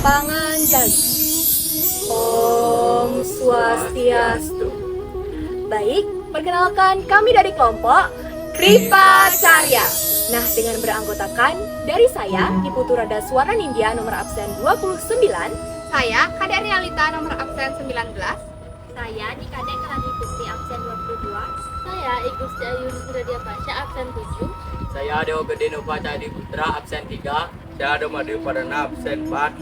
Pangan Jali. Om Swastiastu. Baik, perkenalkan kami dari kelompok Kripa Carya. Nah, dengan beranggotakan dari saya, Ibu Turada Suwana Nindya nomor absen 29. Saya Kadek Realita nomor absen 19. Saya Dikadek Kalani Putri absen 22. Saya Igusti Ayu Sudadia Pasha absen 7. Saya Dewa Gede Nova Cahadi Putra absen 3. Saya Domade Padana absen 4.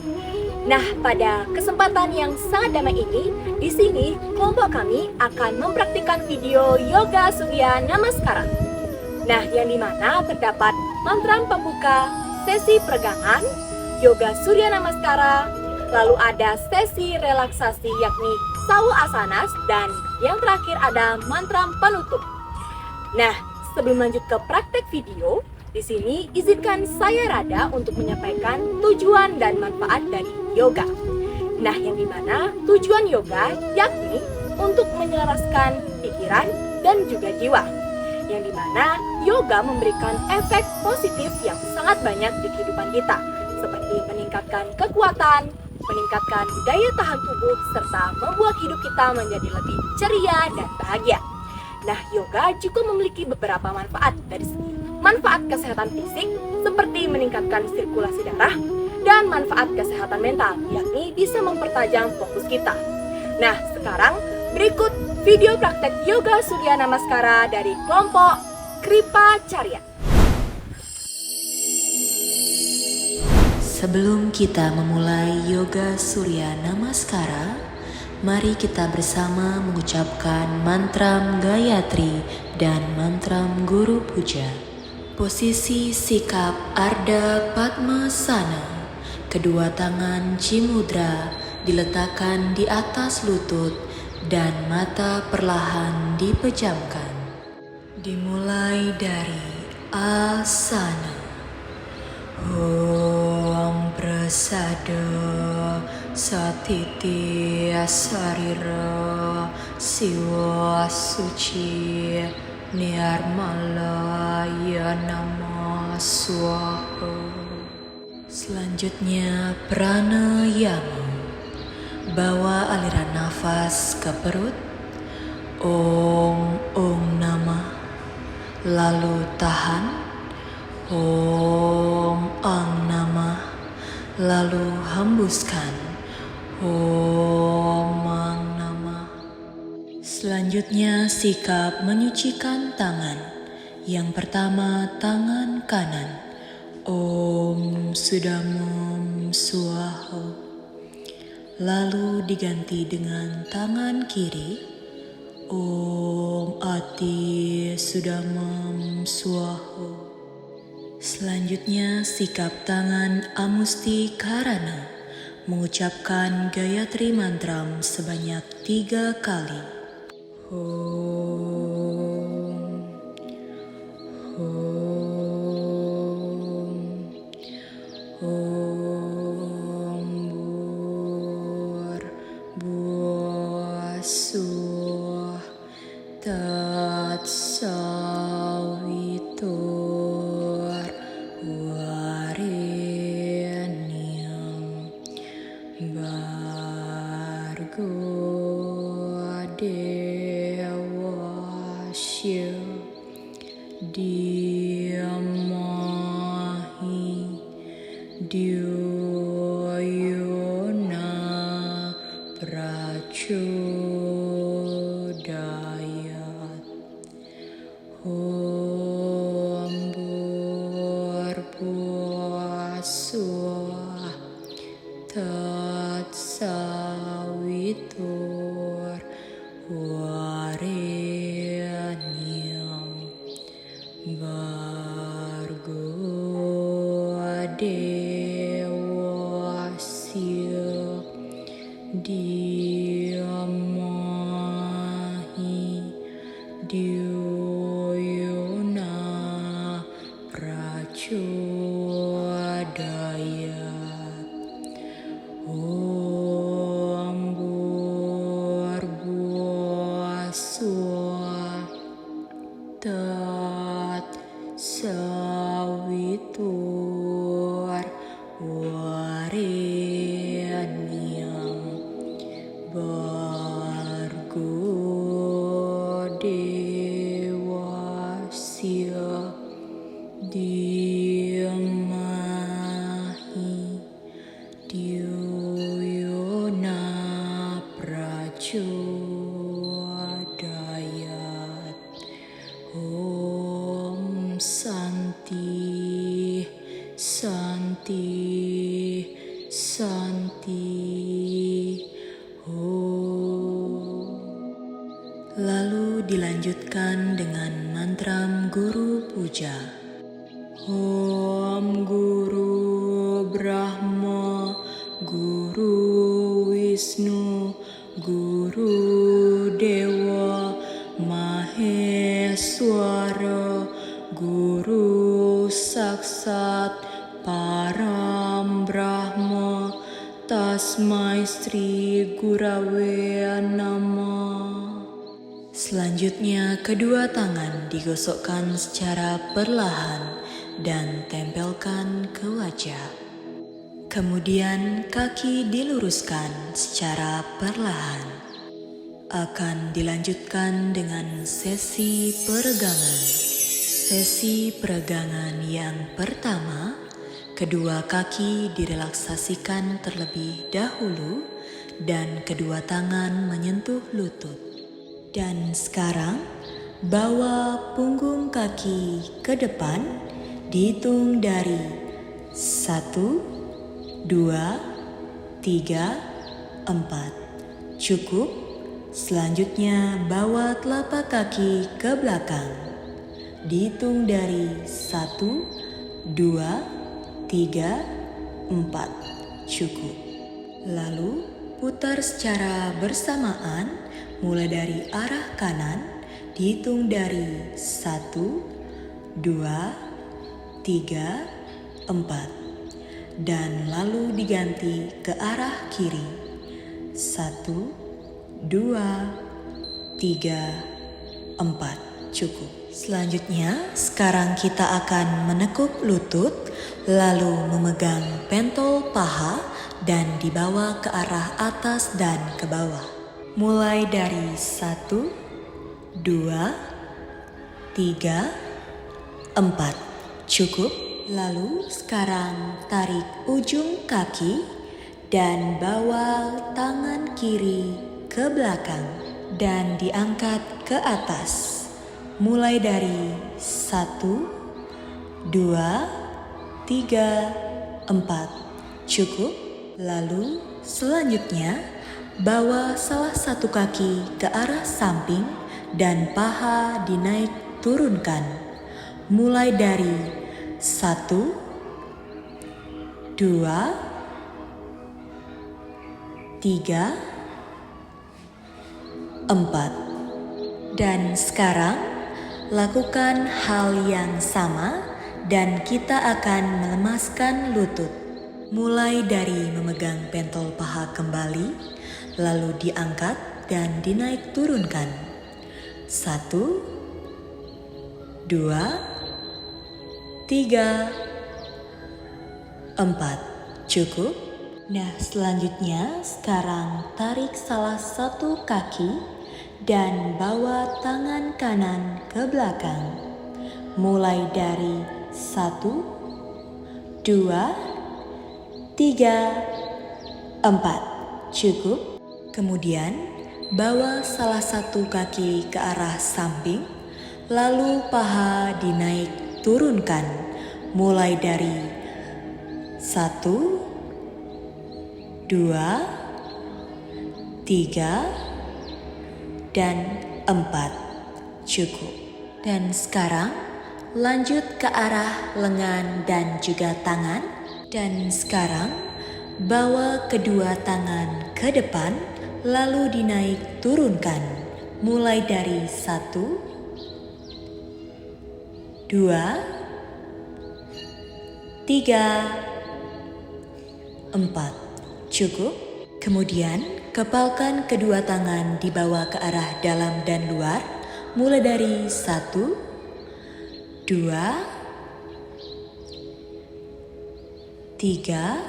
Nah, pada kesempatan yang sangat damai ini, di sini kelompok kami akan mempraktikkan video Yoga Surya Namaskara. Nah, yang dimana terdapat mantra pembuka, sesi peregangan, Yoga Surya Namaskara, lalu ada sesi relaksasi yakni Sawu Asanas, dan yang terakhir ada mantra penutup. Nah, sebelum lanjut ke praktek video, di sini izinkan saya Rada untuk menyampaikan tujuan dan manfaat dari yoga. Nah, yang dimana tujuan yoga yakni untuk menyelaraskan pikiran dan juga jiwa. Yang dimana yoga memberikan efek positif yang sangat banyak di kehidupan kita, seperti meningkatkan kekuatan, meningkatkan daya tahan tubuh, serta membuat hidup kita menjadi lebih ceria dan bahagia. Nah, yoga juga memiliki beberapa manfaat dari segi manfaat kesehatan fisik seperti meningkatkan sirkulasi darah, dan manfaat kesehatan mental yakni bisa mempertajam fokus kita. Nah, sekarang berikut video praktek Yoga Surya Namaskara dari kelompok Kripa Carya. Sebelum kita memulai Yoga Surya Namaskara, mari kita bersama mengucapkan mantram Gayatri dan mantram Guru Puja. Posisi sikap Ardha Padmasana. Kedua tangan Cimudra diletakkan di atas lutut dan mata perlahan dipejamkan. Dimulai dari asana. Om Prasada Satiti Sarira Siwa Suci Nirmalaya Nama Swaha. Selanjutnya pranayama. Bawa aliran nafas ke perut. Om Namah. Lalu tahan. Om Namah. Lalu hembuskan. Om Namah. Selanjutnya sikap menyucikan tangan. Yang pertama tangan kanan. Om Sudamam Swaha. Lalu diganti dengan tangan kiri. Om Ati Sudamam Swaha. Selanjutnya sikap tangan Amusti Karana, mengucapkan Gayatri Mantram sebanyak 3 kali. Om, Om, Om Bhurbuasuh Tatsavitur Varenyam Bhargo Devasya Dhimahi Dhyayona Prachodayat. Om Bhurbuasuh Tatsavitur Varenyam Bhargo Devasya Dhimahi Dhyayona Prachodayat. Om Bhurbuasuh Tatsavitur Varenyam Santi Om. Lalu dilanjutkan dengan mantram guru puja. Om Guru Brahma, Guru Wisnu, Guru Dewa Maheswara, Guru Saksat Param Brahma, Tasmai Sri Gurave Namah. Selanjutnya kedua tangan digosokkan secara perlahan dan tempelkan ke wajah. Kemudian kaki diluruskan secara perlahan. Akan dilanjutkan dengan sesi peregangan. Sesi peregangan yang pertama, kedua kaki direlaksasikan terlebih dahulu dan kedua tangan menyentuh lutut. Dan sekarang, bawa punggung kaki ke depan, dihitung dari 1, 2, 3, 4. Cukup. Selanjutnya, bawa telapak kaki ke belakang. Dihitung dari 1, 2, 3, 4. Cukup. Lalu, putar secara bersamaan mulai dari arah kanan, dihitung dari 1, 2, 3, 4. Dan lalu diganti ke arah kiri. 1, 2, 3, 4. Cukup. Selanjutnya, sekarang kita akan menekuk lutut, lalu memegang pentol paha dan dibawa ke arah atas dan ke bawah. Mulai dari 1, 2, 3, 4. Cukup. Lalu sekarang tarik ujung kaki dan bawa tangan kiri ke belakang dan diangkat ke atas. Mulai dari 1, 2, 3, 4. Cukup. Lalu selanjutnya, bawa salah satu kaki ke arah samping dan paha dinaik turunkan. Mulai dari 1, 2, 3, 4. Dan sekarang lakukan hal yang sama dan kita akan melemaskan lutut. Mulai dari memegang pentol paha kembali, lalu diangkat dan dinaik turunkan. 1, 2, 3, 4. Cukup. Nah, selanjutnya sekarang tarik salah satu kaki dan bawa tangan kanan ke belakang. Mulai dari 1, 2, 3, 4. Cukup. Kemudian bawa salah satu kaki ke arah samping, lalu paha dinaik turunkan. Mulai dari 1, 2, 3, dan 4. Cukup. Dan sekarang lanjut ke arah lengan dan juga tangan. Dan sekarang bawa kedua tangan ke depan, lalu dinaik turunkan. Mulai dari 1, 2, 3, 4. Cukup. Kemudian kepalkan kedua tangan dibawa ke arah dalam dan luar. Mulai dari 1, 2, 3,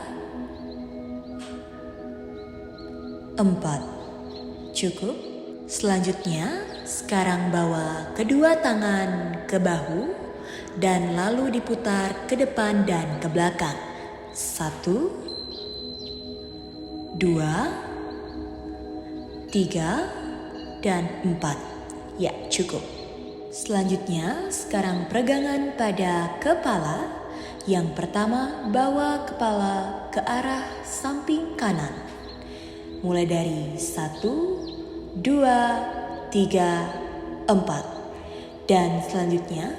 4. Cukup. Selanjutnya, sekarang bawa kedua tangan ke bahu dan lalu diputar ke depan dan ke belakang. 1, 2, 3, dan 4. Ya, cukup. Selanjutnya, sekarang peregangan pada kepala Yang pertama, bawa kepala ke arah samping kanan. Mulai dari 1, 2, 3, 4. Dan selanjutnya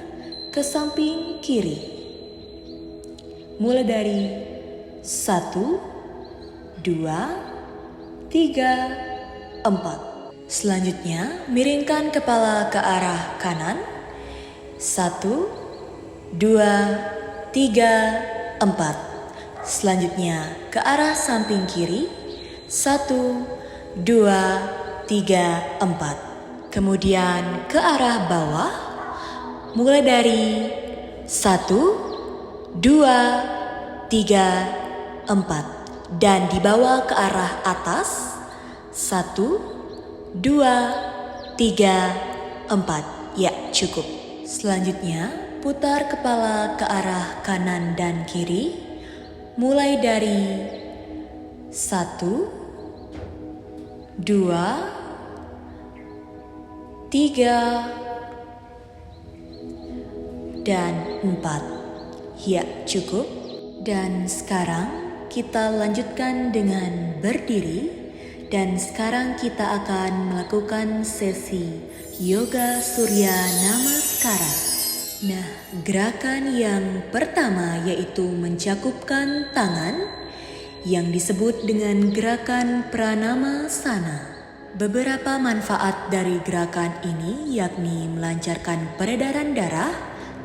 ke samping kiri. Mulai dari 1, 2, 3, 4. Selanjutnya, miringkan kepala ke arah kanan. 1, 2, 3, 4. Selanjutnya ke arah samping kiri. 1, 2, 3, 4. Kemudian ke arah bawah. Mulai dari 1, 2, 3, 4. Dan dibawa ke arah atas. 1, 2, 3, 4. Ya, cukup. Selanjutnya, putar kepala ke arah kanan dan kiri, mulai dari 1, 2, 3, dan 4. Ya, cukup. Dan sekarang kita lanjutkan dengan berdiri, dan sekarang kita akan melakukan sesi Yoga Surya Namaskara. Nah, gerakan yang pertama yaitu mencakupkan tangan yang disebut dengan gerakan Pranamasana. Beberapa manfaat dari gerakan ini yakni melancarkan peredaran darah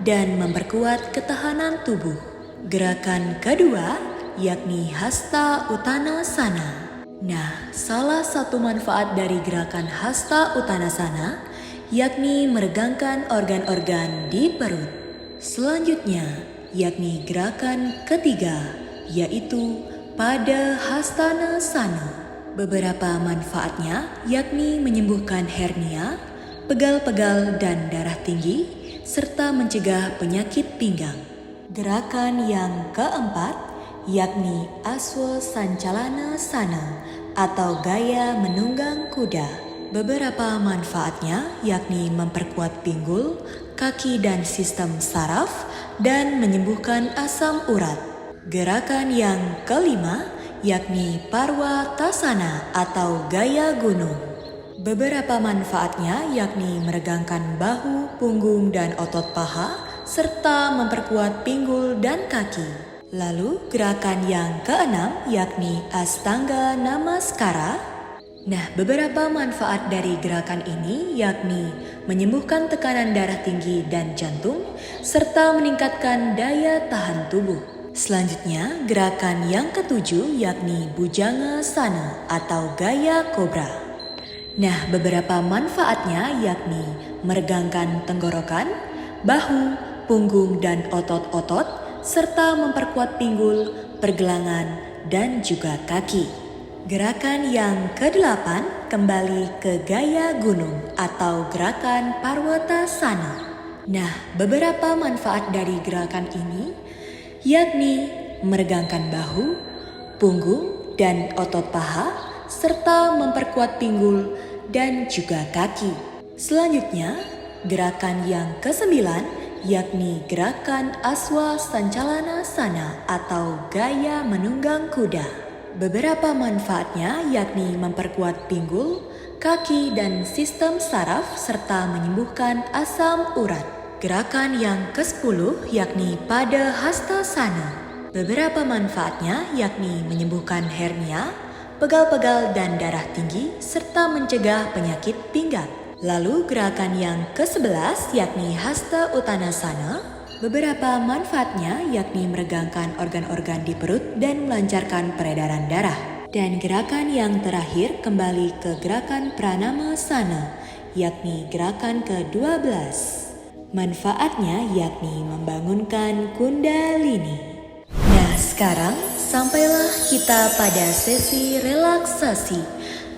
dan memperkuat ketahanan tubuh. Gerakan kedua yakni Hasta Uttanasana. Nah, salah satu manfaat dari gerakan Hasta Uttanasana yakni meregangkan organ-organ di perut. Selanjutnya, yakni gerakan ketiga, yaitu Padahastanasana. Beberapa manfaatnya yakni menyembuhkan hernia, pegal-pegal dan darah tinggi, serta mencegah penyakit pinggang. Gerakan yang keempat, yakni Aswasancalanasana atau gaya menunggang kuda. Beberapa manfaatnya yakni memperkuat pinggul, kaki dan sistem saraf, dan menyembuhkan asam urat. Gerakan yang kelima yakni Parwatasana atau gaya gunung. Beberapa manfaatnya yakni meregangkan bahu, punggung, dan otot paha, serta memperkuat pinggul dan kaki. Lalu gerakan yang keenam yakni Astanga Namaskara. Nah, beberapa manfaat dari gerakan ini yakni menyembuhkan tekanan darah tinggi dan jantung, serta meningkatkan daya tahan tubuh. Selanjutnya, gerakan yang ketujuh yakni Bhujangasana atau gaya kobra. Nah, beberapa manfaatnya yakni meregangkan tenggorokan, bahu, punggung, dan otot-otot, serta memperkuat pinggul, pergelangan, dan juga kaki. Gerakan yang ke-8 kembali ke gaya gunung atau gerakan Parwatasana. Nah, beberapa manfaat dari gerakan ini yakni meregangkan bahu, punggung, dan otot paha, serta memperkuat pinggul dan juga kaki. Selanjutnya, gerakan yang ke-9 yakni gerakan Aswasancalanasana atau gaya menunggang kuda. Beberapa manfaatnya yakni memperkuat pinggul, kaki, dan sistem saraf serta menyembuhkan asam urat. Gerakan yang ke-10 yakni Padahastasana. Beberapa manfaatnya yakni menyembuhkan hernia, pegal-pegal, dan darah tinggi serta mencegah penyakit pinggang. Lalu gerakan yang ke-11 yakni Hasta Uttanasana. Beberapa manfaatnya yakni meregangkan organ-organ di perut dan melancarkan peredaran darah. Dan gerakan yang terakhir kembali ke gerakan Pranamasana, yakni gerakan ke-12. Manfaatnya yakni membangunkan kundalini. Nah, sekarang sampailah kita pada sesi relaksasi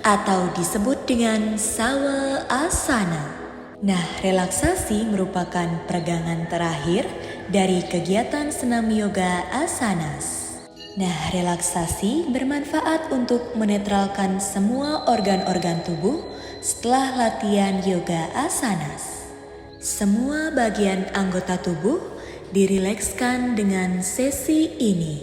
atau disebut dengan Sawa Asana. Nah, relaksasi merupakan peregangan terakhir dari kegiatan senam yoga asanas. Nah, relaksasi bermanfaat untuk menetralkan semua organ-organ tubuh setelah latihan yoga asanas. Semua bagian anggota tubuh dirilekskan dengan sesi ini.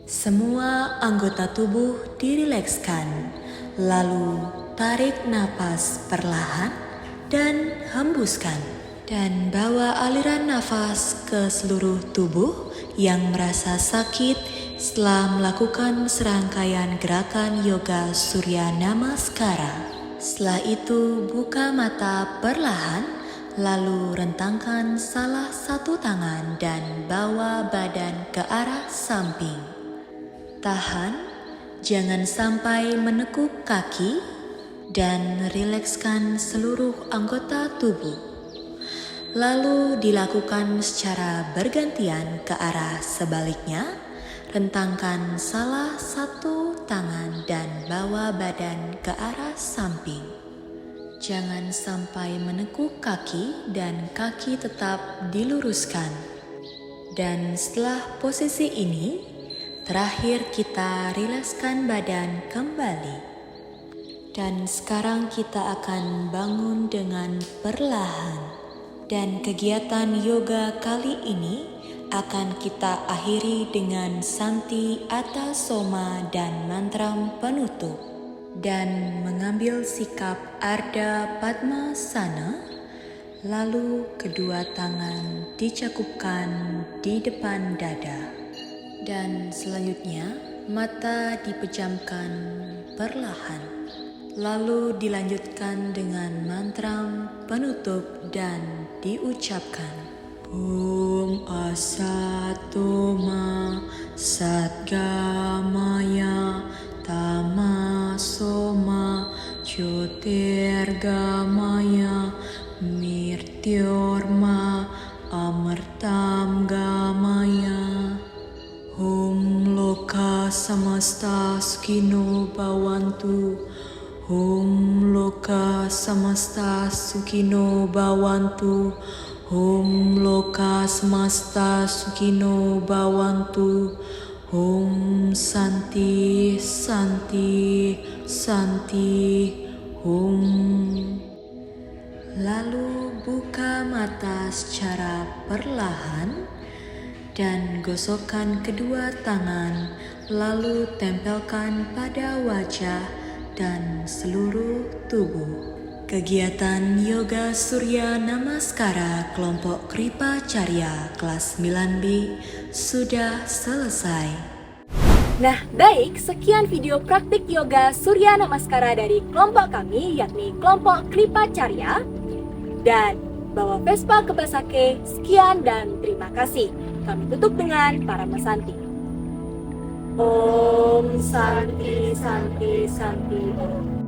Semua anggota tubuh dirilekskan, lalu tarik napas perlahan dan hembuskan. Dan bawa aliran nafas ke seluruh tubuh yang merasa sakit setelah melakukan serangkaian gerakan yoga Surya Namaskara. Setelah itu buka mata perlahan, lalu rentangkan salah satu tangan dan bawa badan ke arah samping. Tahan, jangan sampai menekuk kaki, dan rilekskan seluruh anggota tubuh. Lalu dilakukan secara bergantian ke arah sebaliknya. Rentangkan salah satu tangan dan bawa badan ke arah samping. Jangan sampai menekuk kaki dan kaki tetap diluruskan. Dan setelah posisi ini, terakhir kita rilekskan badan kembali. Dan sekarang kita akan bangun dengan perlahan. Dan kegiatan yoga kali ini akan kita akhiri dengan Santi Atasoma dan mantram penutup, dan mengambil sikap Ardha Padmasana. Lalu kedua tangan dicakupkan di depan dada, dan selanjutnya mata dipejamkan perlahan. Lalu dilanjutkan dengan mantram penutup dan diucapkan Om Asatoma Satgamaya Tamasoma Jyotirgamaya Mirtyorma Amartam Gamaya. Om Loka Samasta Sukhino Bhavantu. Om Loka Samasta Sukhino Bhavantu. Om Loka Samasta Sukhino Bhavantu. Om Santi Santi Santi Om. Lalu buka mata secara perlahan dan gosokkan kedua tangan, lalu tempelkan pada wajah dan seluruh tubuh. Kegiatan Yoga Surya Namaskara kelompok Kripa Carya kelas 9B sudah selesai. Nah, baik, sekian video praktik yoga Surya Namaskara dari kelompok kami, yakni kelompok Kripa Carya. Dan bawa Vespa ke Basake, sekian dan terima kasih. Kami tutup dengan Paramasanti. Om Santi Santi Santi Om.